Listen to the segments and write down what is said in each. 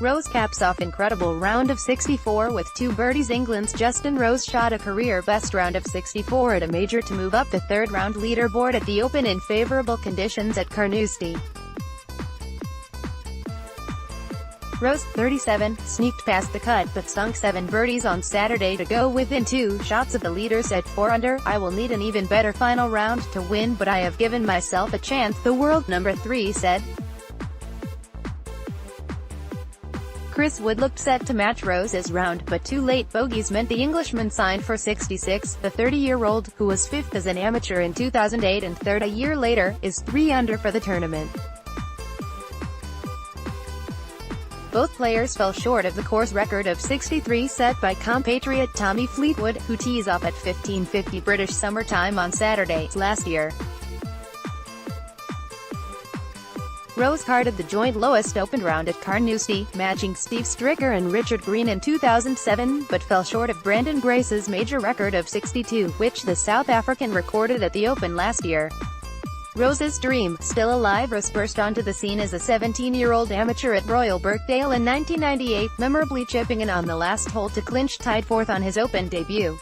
Rose caps off incredible round of 64 with 2 birdies. England's Justin Rose shot a career-best round of 64 at a major to move up the third-round leaderboard at the Open in favourable conditions at Carnoustie. Rose, 37, sneaked past the cut but sunk 7 birdies on Saturday to go within 2 shots of the leaders at 4 under. "I will need an even better final round to win, but I have given myself a chance," the world number 3 said. Chris Wood looked set to match Rose's round, but 2 late bogeys meant the Englishman signed for 66. The 30-year-old, who was 5th as an amateur in 2008 and 3rd a year later, is 3 under for the tournament. Both players fell short of the course record of 63 set by compatriot Tommy Fleetwood, who tees off at 15:50 British Summer Time on Saturday, last year. Rose carded the joint lowest opened round at Carnoustie, matching Steve Stricker and Richard Green in 2007, but fell short of Brandon Grace's major record of 62, which the South African recorded at the Open last year. Rose's dream, still alive, Rose burst onto the scene as a 17-year-old amateur at Royal Birkdale in 1998, memorably chipping in on the last hole to clinch tied 4th on his Open debut.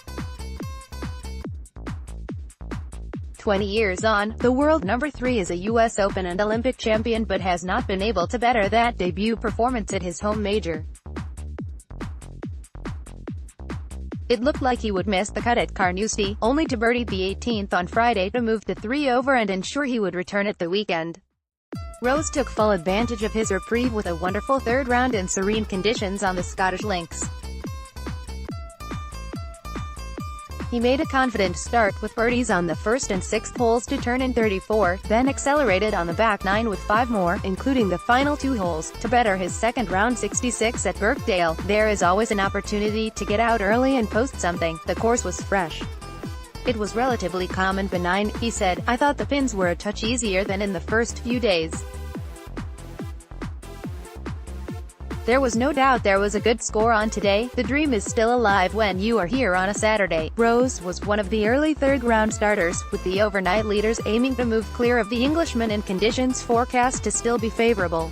20 years on, the world number 3 is a U.S. Open and Olympic champion but has not been able to better that debut performance at his home major. It looked like he would miss the cut at Carnoustie, only to birdie the 18th on Friday to move the 3 over and ensure he would return at the weekend. Rose took full advantage of his reprieve with a wonderful third round in serene conditions on the Scottish links. He made a confident start with birdies on the 1st and 6th holes to turn in 34, then accelerated on the back 9 with 5 more, including the final 2 holes, to better his second round 66 at Birkdale. "There is always an opportunity to get out early and post something. The course was fresh. It was relatively calm and benign," he said. "I thought the pins were a touch easier than in the first few days. There was no doubt there was a good score on today. The dream is still alive when you are here on a Saturday." Rose was one of the early third-round starters, with the overnight leaders aiming to move clear of the Englishman and conditions forecast to still be favourable.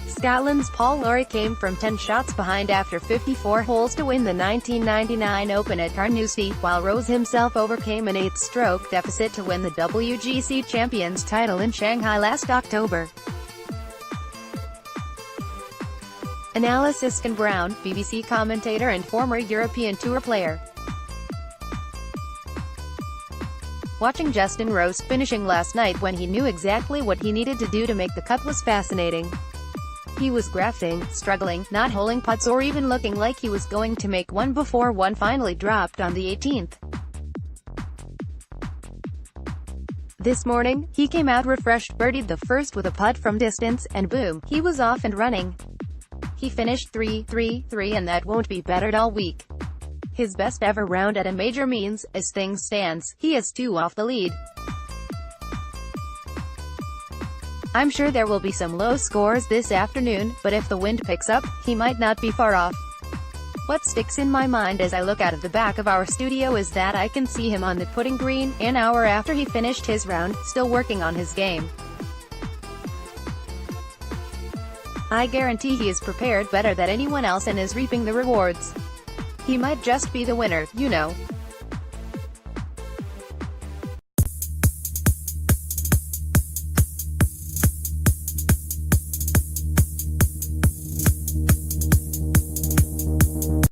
Scotland's Paul Lawrie came from 10 shots behind after 54 holes to win the 1999 Open at Carnoustie, while Rose himself overcame an 8-stroke deficit to win the WGC Champions title in Shanghai last October. Analysis: Ken Brown, BBC commentator and former European Tour player. Watching Justin Rose finishing last night when he knew exactly what he needed to do to make the cut was fascinating. He was grafting, struggling, not holing putts or even looking like he was going to make one before one finally dropped on the 18th. This morning, he came out refreshed, birdied the first with a putt from distance, and boom, he was off and running. He finished 3-3-3 and that won't be bettered all week. His best ever round at a major means, as things stands, he is 2 off the lead. "I'm sure there will be some low scores this afternoon, but if the wind picks up, he might not be far off. What sticks in my mind as I look out of the back of our studio is that I can see him on the putting green, an hour after he finished his round, still working on his game. I guarantee he is prepared better than anyone else and is reaping the rewards. He might just be the winner, you know."